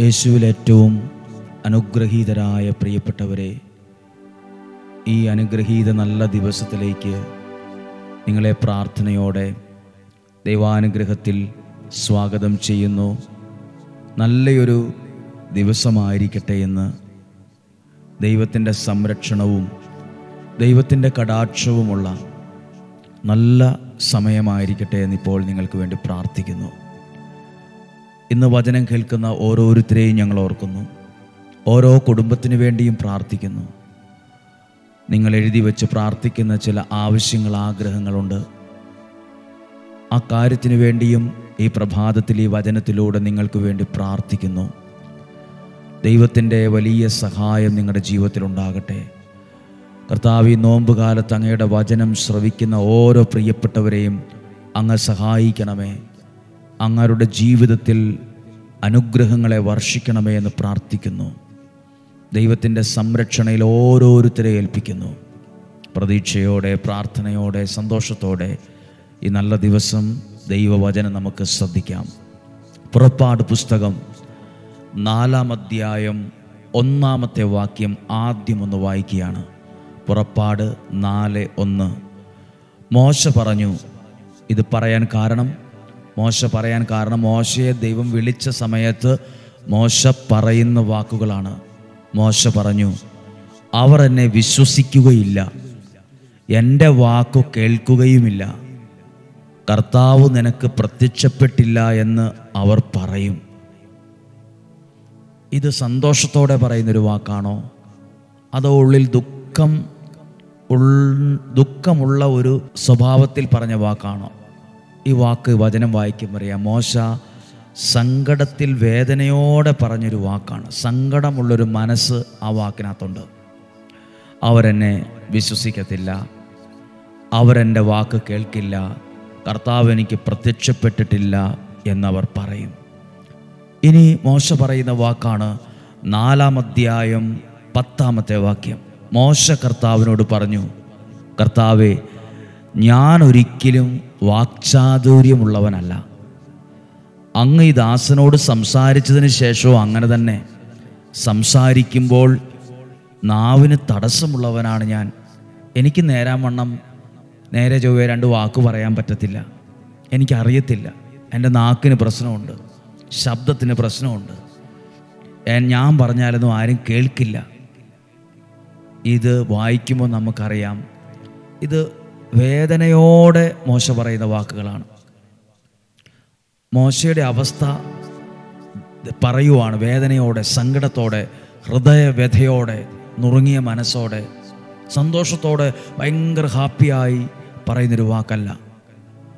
യേശുവിൽ ഏറ്റവും അനുഗ്രഹീതരായ പ്രിയപ്പെട്ടവരെ, ഈ അനുഗ്രഹീത നല്ല ദിവസത്തിലേക്ക് നിങ്ങളെ പ്രാർത്ഥനയോടെ ദൈവാനുഗ്രഹത്തിൽ സ്വാഗതം ചെയ്യുന്നു. നല്ലൊരു ദിവസമായിരിക്കട്ടെ എന്ന് ദൈവത്തിൻ്റെ സംരക്ഷണവും ദൈവത്തിൻ്റെ കടാക്ഷവുമുള്ള നല്ല സമയമായിരിക്കട്ടെ എന്നിപ്പോൾ നിങ്ങൾക്ക് വേണ്ടി പ്രാർത്ഥിക്കുന്നു. ഇന്ന് വചനം കേൾക്കുന്ന ഓരോരുത്തരെയും ഞങ്ങൾ ഓർക്കുന്നു. ഓരോ കുടുംബത്തിനു വേണ്ടിയും പ്രാർത്ഥിക്കുന്നു. നിങ്ങൾ എഴുതി വെച്ച് പ്രാർത്ഥിക്കുന്ന ചില ആവശ്യങ്ങൾ, ആഗ്രഹങ്ങളുണ്ട്. ആ കാര്യത്തിനു വേണ്ടിയും ഈ പ്രഭാതത്തിൽ ഈ വചനത്തിലൂടെ നിങ്ങൾക്ക് വേണ്ടി പ്രാർത്ഥിക്കുന്നു. ദൈവത്തിൻ്റെ വലിയ സഹായം നിങ്ങളുടെ ജീവിതത്തിലുണ്ടാകട്ടെ. കർത്താവ്, ഈ നോമ്പുകാലത്ത് അങ്ങയുടെ വചനം ശ്രവിക്കുന്ന ഓരോ പ്രിയപ്പെട്ടവരെയും അങ്ങ് സഹായിക്കണമേ. അങ്ങരുടെ ജീവിതത്തിൽ അനുഗ്രഹങ്ങളെ വർഷിക്കണമേ എന്ന് പ്രാർത്ഥിക്കുന്നു. ദൈവത്തിൻ്റെ സംരക്ഷണയിൽ ഓരോരുത്തരെ ഏൽപ്പിക്കുന്നു. പ്രതീക്ഷയോടെ, പ്രാർത്ഥനയോടെ, സന്തോഷത്തോടെ ഈ നല്ല ദിവസം ദൈവവചനം നമുക്ക് ശ്രദ്ധിക്കാം. പുറപ്പാട് പുസ്തകം 4-ാം അധ്യായം 1-ാമത്തെ വാക്യം ആദ്യം ഒന്ന് വായിക്കുകയാണ്. പുറപ്പാട് 4:1. മോശ പറഞ്ഞു. ഇത് പറയാൻ കാരണം, മോശയെ ദൈവം വിളിച്ച സമയത്ത് മോശ പറയുന്ന വാക്കുകളാണ്. മോശ പറഞ്ഞു, അവർ എന്നെ വിശ്വസിക്കുകയില്ല, എൻ്റെ വാക്കു കേൾക്കുകയുമില്ല, കർത്താവ് നിനക്ക് പ്രത്യക്ഷപ്പെട്ടില്ല എന്ന് അവർ പറയും. ഇത് സന്തോഷത്തോടെ പറയുന്നൊരു വാക്കാണോ, അതോ ഉള്ളിൽ ദുഃഖമുള്ള ഒരു സ്വഭാവത്തിൽ പറഞ്ഞ വാക്കാണോ? ഈ വാക്ക് വചനം വായിക്കുമ്പോൾ അറിയാം, മോശ സങ്കടത്തിൽ വേദനയോടെ പറഞ്ഞൊരു വാക്കാണ്. സങ്കടമുള്ളൊരു മനസ്സ് ആ വാക്കിനകത്തുണ്ട്. അവരെന്നെ വിശ്വസിക്കത്തില്ല, അവരെൻ്റെ വാക്ക് കേൾക്കില്ല, കർത്താവ് എനിക്ക് പ്രത്യക്ഷപ്പെട്ടിട്ടില്ല എന്നവർ പറയും. ഇനി മോശ പറയുന്ന വാക്കാണ് 4-ാം അധ്യായം 10-ാമത്തെ വാക്യം. മോശ കർത്താവിനോട് പറഞ്ഞു, കർത്താവേ, ഞാൻ ഒരിക്കലും വാക്ചാതുര്യമുള്ളവനല്ല. അങ്ങ് ഈ ദാസനോട് സംസാരിച്ചതിന് ശേഷവും അങ്ങനെ തന്നെ സംസാരിക്കുമ്പോൾ നാവിന് തടസ്സമുള്ളവനാണ് ഞാൻ. എനിക്ക് നേരെ ചൊവ്വേ 2 വാക്ക് പറയാൻ പറ്റത്തില്ല. എനിക്കറിയത്തില്ല. എൻ്റെ നാക്കിന് പ്രശ്നമുണ്ട്, ശബ്ദത്തിന് പ്രശ്നമുണ്ട്. ഞാൻ പറഞ്ഞാലൊന്നും ആരും കേൾക്കില്ല. ഇത് വായിക്കുമ്പോൾ നമുക്കറിയാം, ഇത് വേദനയോടെ മോശ പറയുന്ന വാക്കുകളാണ്. മോശയുടെ അവസ്ഥ പറയുവാണ്. വേദനയോടെ, സങ്കടത്തോടെ, ഹൃദയവ്യഥയോടെ, നുറുങ്ങിയ മനസ്സോടെ, സന്തോഷത്തോടെ, ഭയങ്കര ഹാപ്പിയായി പറയുന്നൊരു വാക്കല്ല.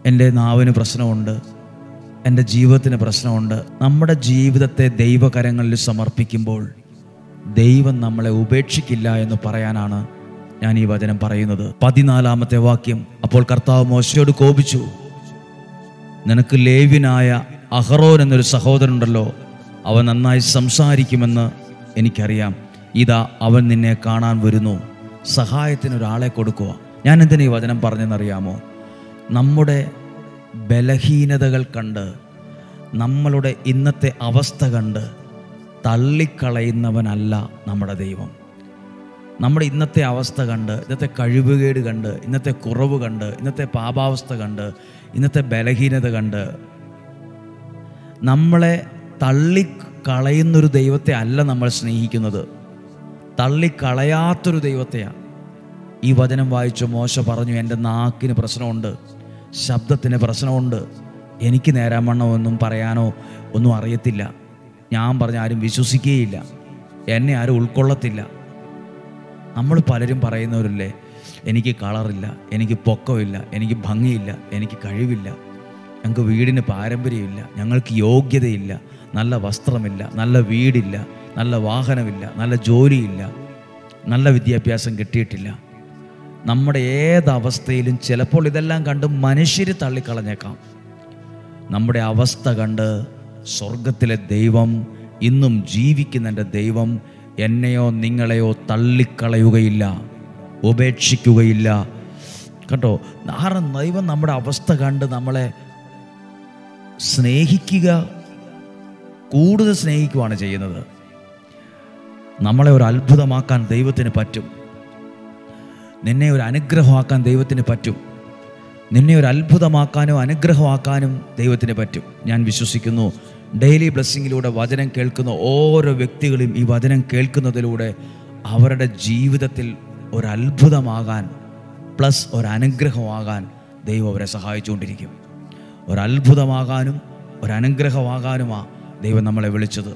എൻ്റെ നാവിന് പ്രശ്നമുണ്ട്, എൻ്റെ ജീവിതത്തിന് പ്രശ്നമുണ്ട്. നമ്മുടെ ജീവിതത്തെ ദൈവകരങ്ങളിൽ സമർപ്പിക്കുമ്പോൾ ദൈവം നമ്മളെ ഉപേക്ഷിക്കില്ല എന്ന് പറയാനാണ് ഞാൻ ഈ വചനം പറയുന്നത്. 14-ാമത്തെ വാക്യം. അപ്പോൾ കർത്താവ് മോശയോട് കോപിച്ചു, നിനക്ക് ലേവ്യനായ അഹറോൻ എന്നൊരു സഹോദരനുണ്ടല്ലോ, അവൻ നന്നായി സംസാരിക്കുമെന്ന് എനിക്കറിയാം. ഇതാ അവൻ നിന്നെ കാണാൻ വരുന്നു, സഹായത്തിനൊരാളെ കൊടുക്കുക. ഞാൻ എന്തിനാ ഈ വചനം പറഞ്ഞെന്നറിയാമോ? നമ്മുടെ ബലഹീനതകൾ കണ്ട്, നമ്മളുടെ ഇന്നത്തെ അവസ്ഥ കണ്ട് തള്ളിക്കളയുന്നവനല്ല നമ്മുടെ ദൈവം. നമ്മുടെ ഇന്നത്തെ അവസ്ഥ കണ്ട്, ഇന്നത്തെ കഴിവുകേട് കണ്ട്, ഇന്നത്തെ കുറവ് കണ്ട്, ഇന്നത്തെ പാപാവസ്ഥ കണ്ട്, ഇന്നത്തെ ബലഹീനത കണ്ട് നമ്മളെ തള്ളിക്കളയുന്നൊരു ദൈവത്തെ അല്ല നമ്മൾ സ്നേഹിക്കുന്നത്. തള്ളിക്കളയാത്തൊരു ദൈവത്തെയാണ്. ഈ വചനം വായിച്ചു മോശ പറഞ്ഞു, എൻ്റെ നാക്കിന് പ്രശ്നമുണ്ട്, ശബ്ദത്തിന് പ്രശ്നമുണ്ട്, എനിക്ക് നേരാമണ്ണമൊന്നും പറയാനോ ഒന്നും അറിയത്തില്ല, ഞാൻ പറഞ്ഞ ആരും വിശ്വസിക്കുകയില്ല, എന്നെ ആരും ഉൾക്കൊള്ളത്തില്ല. നമ്മൾ പലരും പറയുന്നവരല്ലേ, എനിക്ക് കളറില്ല, എനിക്ക് പൊക്കമില്ല, എനിക്ക് ഭംഗിയില്ല, എനിക്ക് കഴിവില്ല, ഞങ്ങൾക്ക് വീടിന് പാരമ്പര്യമില്ല, ഞങ്ങൾക്ക് യോഗ്യതയില്ല, നല്ല വസ്ത്രമില്ല, നല്ല വീടില്ല, നല്ല വാഹനമില്ല, നല്ല ജോലിയില്ല, നല്ല വിദ്യാഭ്യാസം കിട്ടിയിട്ടില്ല. നമ്മുടെ ഏതവസ്ഥയിലും ചിലപ്പോൾ ഇതെല്ലാം കണ്ട് മനുഷ്യർ തള്ളിക്കളഞ്ഞേക്കാം. നമ്മുടെ അവസ്ഥ കണ്ട് സ്വർഗത്തിലെ ദൈവം, ഇന്നും ജീവിക്കുന്ന എൻ്റെ ദൈവം എന്നെയോ നിങ്ങളെയോ തള്ളിക്കളയുകയില്ല, ഉപേക്ഷിക്കുകയില്ല. കേട്ടോ, കാരണം ദൈവം നമ്മുടെ അവസ്ഥ കണ്ട് നമ്മളെ സ്നേഹിക്കുക കൂടുതൽ സ്നേഹിക്കുകയാണ് ചെയ്യുന്നത്. നമ്മളെ ഒരു അത്ഭുതമാക്കാൻ ദൈവത്തിന് പറ്റും. നിന്നെ ഒരു അനുഗ്രഹമാക്കാൻ ദൈവത്തിന് പറ്റും. നിന്നെ ഒരു അത്ഭുതമാക്കാനും അനുഗ്രഹമാക്കാനും ദൈവത്തിന് പറ്റും. ഞാൻ വിശ്വസിക്കുന്നു ഡെയിലി ബ്ലെസ്സിങ്ങിലൂടെ വചനം കേൾക്കുന്ന ഓരോ വ്യക്തികളും ഈ വചനം കേൾക്കുന്നതിലൂടെ അവരുടെ ജീവിതത്തിൽ ഒരത്ഭുതമാകാൻ പ്ലസ് ഒരനുഗ്രഹമാകാൻ ദൈവം അവരെ സഹായിച്ചുകൊണ്ടിരിക്കും. ഒരത്ഭുതമാകാനും ഒരനുഗ്രഹമാകാനുമാണ് ദൈവം നമ്മളെ വിളിച്ചത്.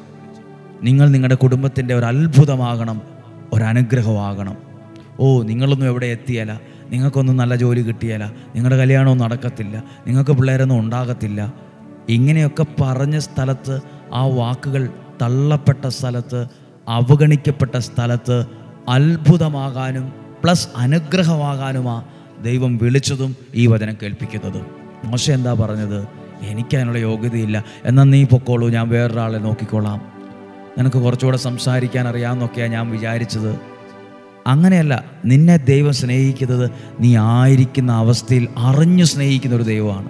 നിങ്ങൾ നിങ്ങളുടെ കുടുംബത്തിൻ്റെ ഒരത്ഭുതമാകണം, ഒരനുഗ്രഹമാകണം. നിങ്ങളൊന്നും എവിടെ എത്തിയല്ല, നിങ്ങൾക്കൊന്നും നല്ല ജോലി കിട്ടിയല്ല, നിങ്ങളുടെ കല്യാണമൊന്നും നടക്കത്തില്ല, നിങ്ങൾക്ക് പിള്ളേരൊന്നും ഉണ്ടാകത്തില്ല, ഇങ്ങനെയൊക്കെ പറഞ്ഞ സ്ഥലത്ത്, ആ വാക്കുകൾ തള്ളപ്പെട്ട സ്ഥലത്ത്, അവഗണിക്കപ്പെട്ട സ്ഥലത്ത് അത്ഭുതമാകാനും പ്ലസ് അനുഗ്രഹമാകാനുമാണ് ദൈവം വിളിച്ചതും ഈ വചനം കേൾപ്പിക്കുന്നതും. മോശ എന്താ പറഞ്ഞത്? എനിക്കതിനുള്ള യോഗ്യതയില്ല, എന്നാൽ നീ പൊക്കോളൂ, ഞാൻ വേറൊരാളെ നോക്കിക്കോളാം, നിനക്ക് കുറച്ചുകൂടെ സംസാരിക്കാൻ അറിയാമെന്നൊക്കെയാണ് ഞാൻ വിചാരിച്ചത്. അങ്ങനെയല്ല, നിന്നെ ദൈവം സ്നേഹിക്കുന്നത് നീ ആയിരിക്കുന്ന അവസ്ഥയിൽ അറിഞ്ഞു സ്നേഹിക്കുന്ന ഒരു ദൈവമാണ്.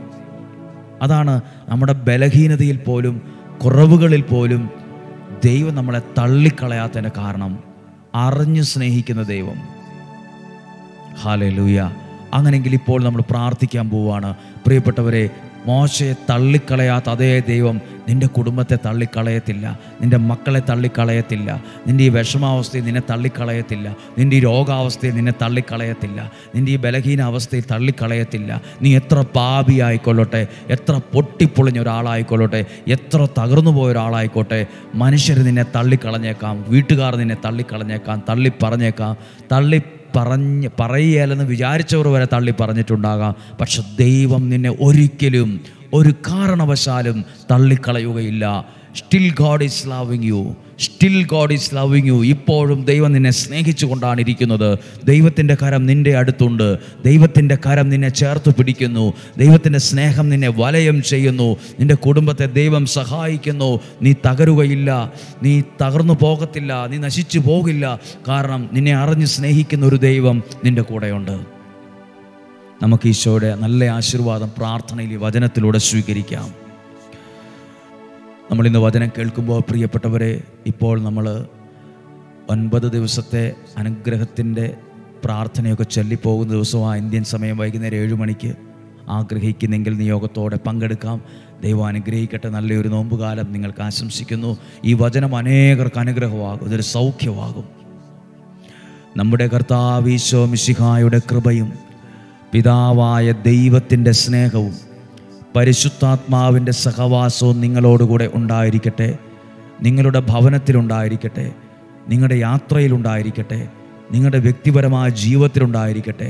അതാണ് നമ്മുടെ ബലഹീനതയിൽ പോലും കുറവുകളിൽ പോലും ദൈവം നമ്മളെ തള്ളിക്കളയാത്തതിൻ്റെ കാരണം. അറിഞ്ഞു സ്നേഹിക്കുന്ന ദൈവം. ഹല്ലേലൂയ. അങ്ങനെയെങ്കിൽ ഇപ്പോൾ നമ്മൾ പ്രാർത്ഥിക്കാൻ പോവുകയാണ്. പ്രിയപ്പെട്ടവരെ, മോശയെ തള്ളിക്കളയാത്ത അതേ ദൈവം നിൻ്റെ കുടുംബത്തെ തള്ളിക്കളയത്തില്ല, നിൻ്റെ മക്കളെ തള്ളിക്കളയത്തില്ല, നിൻ്റെ ഈ വിഷമാവസ്ഥയിൽ നിന്നെ തള്ളിക്കളയത്തില്ല, നിൻ്റെ ഈ രോഗാവസ്ഥയിൽ നിന്നെ തള്ളിക്കളയത്തില്ല, നിൻ്റെ ഈ ബലഹീന അവസ്ഥയിൽ തള്ളിക്കളയത്തില്ല. നീ എത്ര പാപിയായിക്കൊള്ളട്ടെ, എത്ര പൊട്ടിപ്പൊളിഞ്ഞ ഒരാളായിക്കൊള്ളട്ടെ, എത്ര തകർന്നു പോയ ഒരാളായിക്കോട്ടെ, മനുഷ്യർ നിന്നെ തള്ളിക്കളഞ്ഞേക്കാം, വീട്ടുകാർ നിന്നെ തള്ളിക്കളഞ്ഞേക്കാം, തള്ളിപ്പറഞ്ഞേക്കാം, പറയുകയല്ലെന്ന് വിചാരിച്ചവർ വരെ തള്ളി പറഞ്ഞിട്ടുണ്ടാകാം. പക്ഷെ ദൈവം നിന്നെ ഒരിക്കലും ഒരു കാരണവശാലും തള്ളിക്കളയുകയില്ല. Still God is loving you, still God is loving you. ഇപ്പോഴും ദൈവം നിന്നെ സ്നേഹിച്ചു കൊണ്ടാണ് ഇരിക്കുന്നത്. ദൈവത്തിൻ്റെ കരം നിൻ്റെ അടുത്തുണ്ട്, ദൈവത്തിൻ്റെ കരം നിന്നെ ചേർത്ത് പിടിക്കുന്നു, ദൈവത്തിൻ്റെ സ്നേഹം നിന്നെ വലയം ചെയ്യുന്നു, നിൻ്റെ കുടുംബത്തെ ദൈവം സഹായിക്കുന്നു. നീ തകരുകയില്ല, നീ തകർന്നു പോകത്തില്ല, നീ നശിച്ചു പോകില്ല. കാരണം നിന്നെ അറിഞ്ഞ് സ്നേഹിക്കുന്ന ഒരു ദൈവം നിൻ്റെ കൂടെയുണ്ട്. നമുക്ക് ഈശോയുടെ നല്ല ആശീർവാദം പ്രാർത്ഥനയിൽ ഈ വചനത്തിലൂടെ സ്വീകരിക്കാം. നമ്മളിന്ന് വചനം കേൾക്കുമ്പോൾ പ്രിയപ്പെട്ടവരെ, ഇപ്പോൾ നമ്മൾ 9 ദിവസത്തെ അനുഗ്രഹത്തിൻ്റെ പ്രാർത്ഥനയൊക്കെ ചൊല്ലിപ്പോകുന്ന ദിവസമാണ്. ഇന്ത്യൻ സമയം വൈകുന്നേരം 7 മണിക്ക്. ആഗ്രഹിക്കുന്നെങ്കിൽ നിയോഗത്തോടെ പങ്കെടുക്കാം. ദൈവം അനുഗ്രഹിക്കട്ടെ. നല്ലൊരു നോമ്പുകാലം നിങ്ങൾക്ക് ആശംസിക്കുന്നു. ഈ വചനം അനേകർക്ക് അനുഗ്രഹമാകും, ഇതൊരു സൗഖ്യമാകും. നമ്മുടെ കർത്താവ് ഈശോ മിശിഹായുടെ കൃപയും പിതാവായ ദൈവത്തിൻ്റെ സ്നേഹവും പരിശുദ്ധാത്മാവിൻ്റെ സഹവാസവും നിങ്ങളോടുകൂടെ ഉണ്ടായിരിക്കട്ടെ. നിങ്ങളുടെ ഭവനത്തിലുണ്ടായിരിക്കട്ടെ, നിങ്ങളുടെ യാത്രയിലുണ്ടായിരിക്കട്ടെ, നിങ്ങളുടെ വ്യക്തിപരമായ ജീവിതത്തിലുണ്ടായിരിക്കട്ടെ.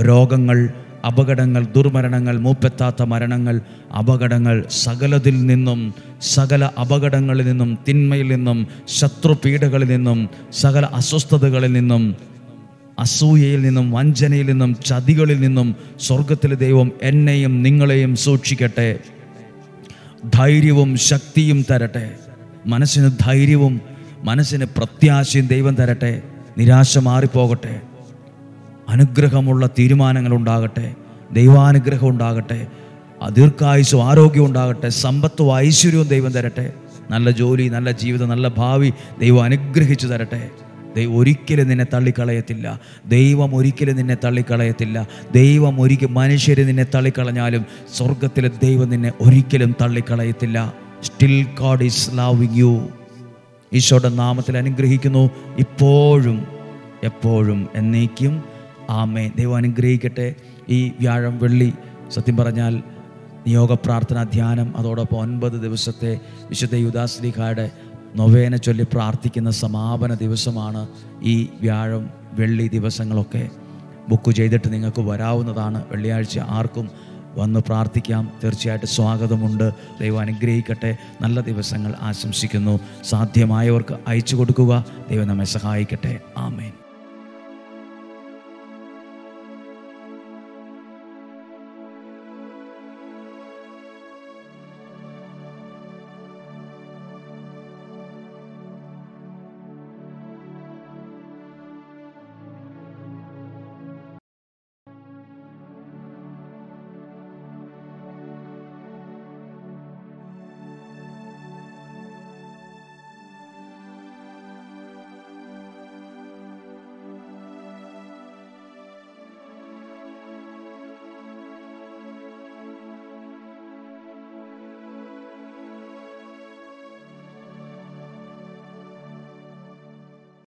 രോഗങ്ങൾ, അപകടങ്ങൾ, ദുർമരണങ്ങൾ, മൂപ്പെത്താത്ത മരണങ്ങൾ, അപകടങ്ങൾ, സകലതിൽ നിന്നും, സകല അപകടങ്ങളിൽ നിന്നും, തിന്മയിൽ നിന്നും, ശത്രുപീഡകളിൽ നിന്നും, സകല അസ്വസ്ഥതകളിൽ നിന്നും, അസൂയയിൽ നിന്നും, വഞ്ചനയിൽ നിന്നും, ചതികളിൽ നിന്നും സ്വർഗത്തിലെ ദൈവം എന്നെയും നിങ്ങളെയും സൂക്ഷിക്കട്ടെ. ധൈര്യവും ശക്തിയും തരട്ടെ. മനസ്സിന് ധൈര്യവും മനസ്സിന് പ്രത്യാശയും ദൈവം തരട്ടെ. നിരാശ മാറിപ്പോകട്ടെ. അനുഗ്രഹമുള്ള തീരുമാനങ്ങൾ ഉണ്ടാകട്ടെ. ദൈവാനുഗ്രഹം ഉണ്ടാകട്ടെ. ദീർഘായുസ്സും ആരോഗ്യം ഉണ്ടാകട്ടെ. സമ്പത്തും ഐശ്വര്യവും ദൈവം തരട്ടെ. നല്ല ജോലി, നല്ല ജീവിതം, നല്ല ഭാവി ദൈവം അനുഗ്രഹിച്ചു തരട്ടെ. ദൈവം ഒരിക്കലും നിന്നെ തള്ളിക്കളയത്തില്ല. ദൈവം ഒരിക്കലും നിന്നെ തള്ളിക്കളയത്തില്ല. ദൈവം മനുഷ്യർ നിന്നെ തള്ളിക്കളഞ്ഞാലും സ്വർഗത്തിലെ ദൈവം നിന്നെ ഒരിക്കലും തള്ളിക്കളയത്തില്ല. Still God is loving you. ഈശോയുടെ നാമത്തിൽ അനുഗ്രഹിക്കുന്നു, ഇപ്പോഴും എപ്പോഴും എന്നേക്കും. ആമേൻ. ദൈവം അനുഗ്രഹിക്കട്ടെ. ഈ വ്യാഴം വെള്ളി സത്യം പറഞ്ഞാൽ നിയോഗ പ്രാർത്ഥന ധ്യാനം, അതോടൊപ്പം 9 ദിവസത്തെ വിശുദ്ധ യൂദാശ്ലീഹായുടെ നൊവേന ചൊല്ലി പ്രാർത്ഥിക്കുന്ന സമാപന ദിവസമാണ് ഈ വ്യാഴം വെള്ളി ദിവസങ്ങളൊക്കെ. ബുക്ക് ചെയ്തിട്ട് നിങ്ങൾക്ക് വരാവുന്നതാണ്. വെള്ളിയാഴ്ച ആർക്കും വന്ന് പ്രാർത്ഥിക്കാം. തീർച്ചയായിട്ടും സ്വാഗതമുണ്ട്. ദൈവം അനുഗ്രഹിക്കട്ടെ. നല്ല ദിവസങ്ങൾ ആശംസിക്കുന്നു. സാധ്യമായവർക്ക് അയച്ചു കൊടുക്കുക. ദൈവം നമ്മെ സഹായിക്കട്ടെ. ആമേൻ.